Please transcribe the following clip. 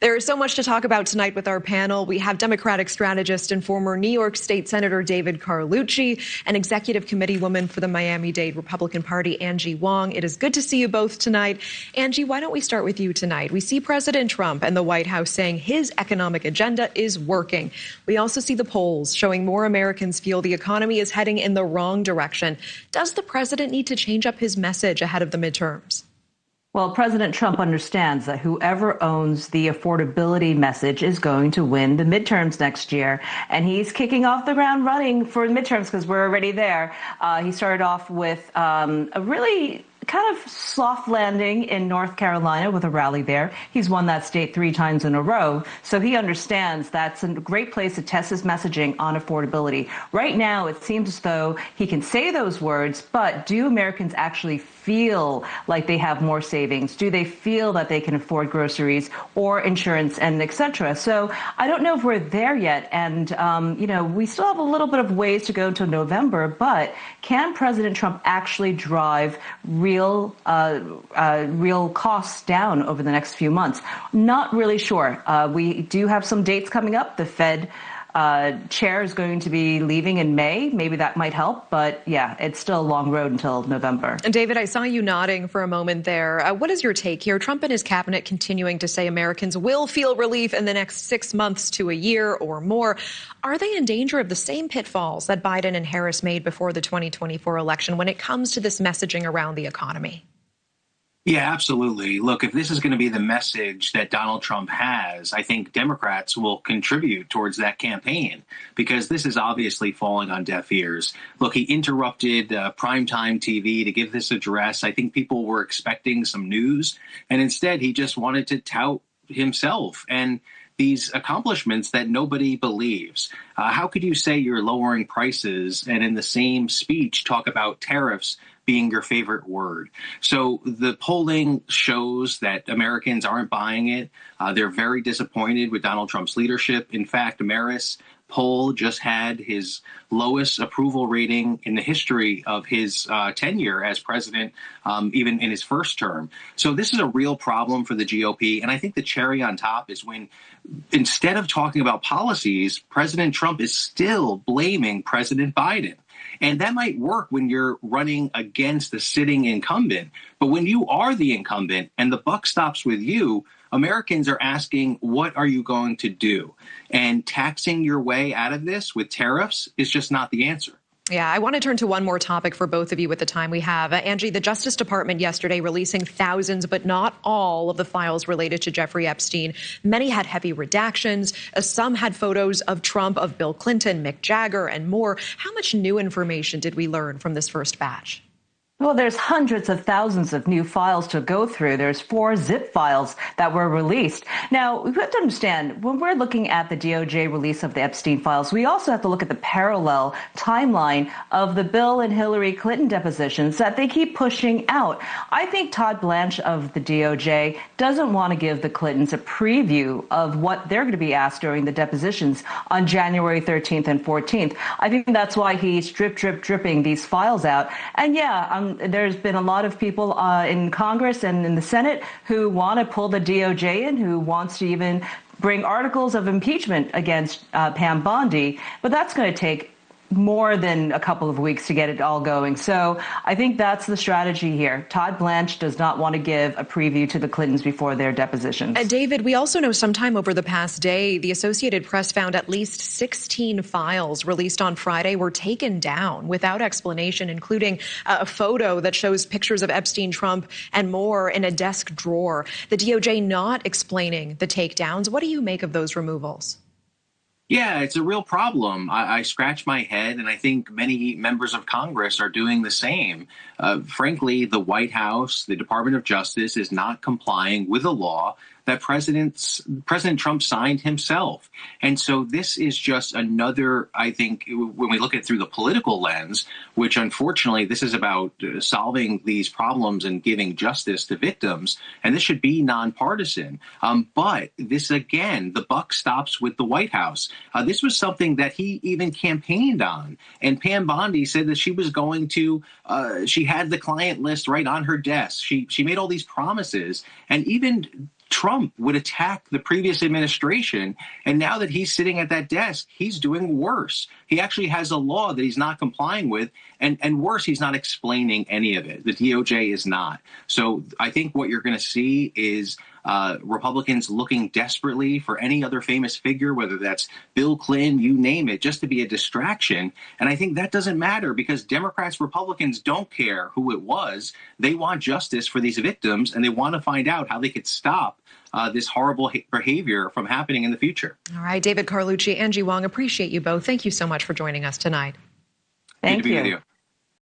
There is so much to talk about tonight with our panel. We have Democratic strategist and former New York State Senator David Carlucci and Executive Committee woman for the Miami-Dade Republican Party, Angie Wong. It is good to see you both tonight. Angie, why don't we start with you tonight? We see President Trump and the White House saying his economic agenda is working. We also see the polls showing more Americans feel the economy is heading in the wrong direction. Does the president need to change up his message ahead of the midterms? Well, President Trump understands that whoever owns the affordability message is going to win the midterms next year. And he's kicking off the ground running for midterms because we're already there. He started off with a really kind of soft landing in North Carolina with a rally there. He's won that state 3 times in a row. So he understands that's a great place to test his messaging on affordability. Right now, it seems as though he can say those words, but do Americans actually feel like they have more savings? Do they feel that they can afford groceries or insurance and et cetera? So I don't know if we're there yet. And, we still have a little bit of ways to go until November, but can President Trump actually drive real costs down over the next few months? Not really sure. We do have some dates coming up. The Fed chair is going to be leaving in May. Maybe that might help. But yeah, it's still a long road until November. And David, I saw you nodding for a moment there. What is your take here? Trump and his cabinet continuing to say Americans will feel relief in the next 6 months to a year or more. Are they in danger of the same pitfalls that Biden and Harris made before the 2024 election when it comes to this messaging around the economy? Yeah, absolutely. Look, if this is going to be the message that Donald Trump has, I think Democrats will contribute towards that campaign because this is obviously falling on deaf ears. Look, he interrupted primetime TV to give this address. I think people were expecting some news, and instead he just wanted to tout himself and these accomplishments that nobody believes. How could you say you're lowering prices and in the same speech talk about tariffs being your favorite word? So the polling shows that Americans aren't buying it. They're very disappointed with Donald Trump's leadership. In fact, Marist poll just had his lowest approval rating in the history of his tenure as president, even in his first term. So this is a real problem for the GOP. And I think the cherry on top is when, instead of talking about policies, President Trump is still blaming President Biden. And that might work when you're running against the sitting incumbent. But when you are the incumbent and the buck stops with you, Americans are asking, what are you going to do? And taxing your way out of this with tariffs is just not the answer. Yeah, I want to turn to one more topic for both of you with the time we have. Angie, the Justice Department yesterday releasing thousands, but not all of the files related to Jeffrey Epstein. Many had heavy redactions. Some had photos of Trump, of Bill Clinton, Mick Jagger, and more. How much new information did we learn from this first batch? Well, there's hundreds of thousands of new files to go through. There's 4 zip files that were released. Now, we have to understand, when we're looking at the DOJ release of the Epstein files, we also have to look at the parallel timeline of the Bill and Hillary Clinton depositions that they keep pushing out. I think Todd Blanche of the DOJ doesn't want to give the Clintons a preview of what they're going to be asked during the depositions on January 13th and 14th. I think that's why he's dripping these files out. And yeah, there's been a lot of people in Congress and in the Senate who want to pull the DOJ in, who wants to even bring articles of impeachment against Pam Bondi. But that's going to take more than a couple of weeks to get it all going. So I think that's the strategy here. Todd Blanche does not want to give a preview to the Clintons before their depositions. David, we also know sometime over the past day, the Associated Press found at least 16 files released on Friday were taken down without explanation, including a photo that shows pictures of Epstein, Trump, and more in a desk drawer. The DOJ not explaining the takedowns. What do you make of those removals? Yeah, it's a real problem. I scratch my head, and I think many members of Congress are doing the same. Frankly, the White House, the Department of Justice is not complying with a law that President Trump signed himself. And so this is just another, I think, when we look at it through the political lens, which unfortunately this is about solving these problems and giving justice to victims, and this should be nonpartisan. But this, again, the buck stops with the White House. This was something that he even campaigned on. And Pam Bondi said that she was going to, she had the client list right on her desk. She made all these promises. And even Trump would attack the previous administration. And now that he's sitting at that desk, he's doing worse. He actually has a law that he's not complying with. And worse, he's not explaining any of it. The DOJ is not. So I think what you're going to see is Republicans looking desperately for any other famous figure, whether that's Bill Clinton, you name it, just to be a distraction. And I think that doesn't matter because Democrats, Republicans don't care who it was. They want justice for these victims, and they want to find out how they could stop this horrible behavior from happening in the future. All right, David Carlucci, Angie Wong, appreciate you both. Thank you so much for joining us tonight. Thank Good to be you. with you.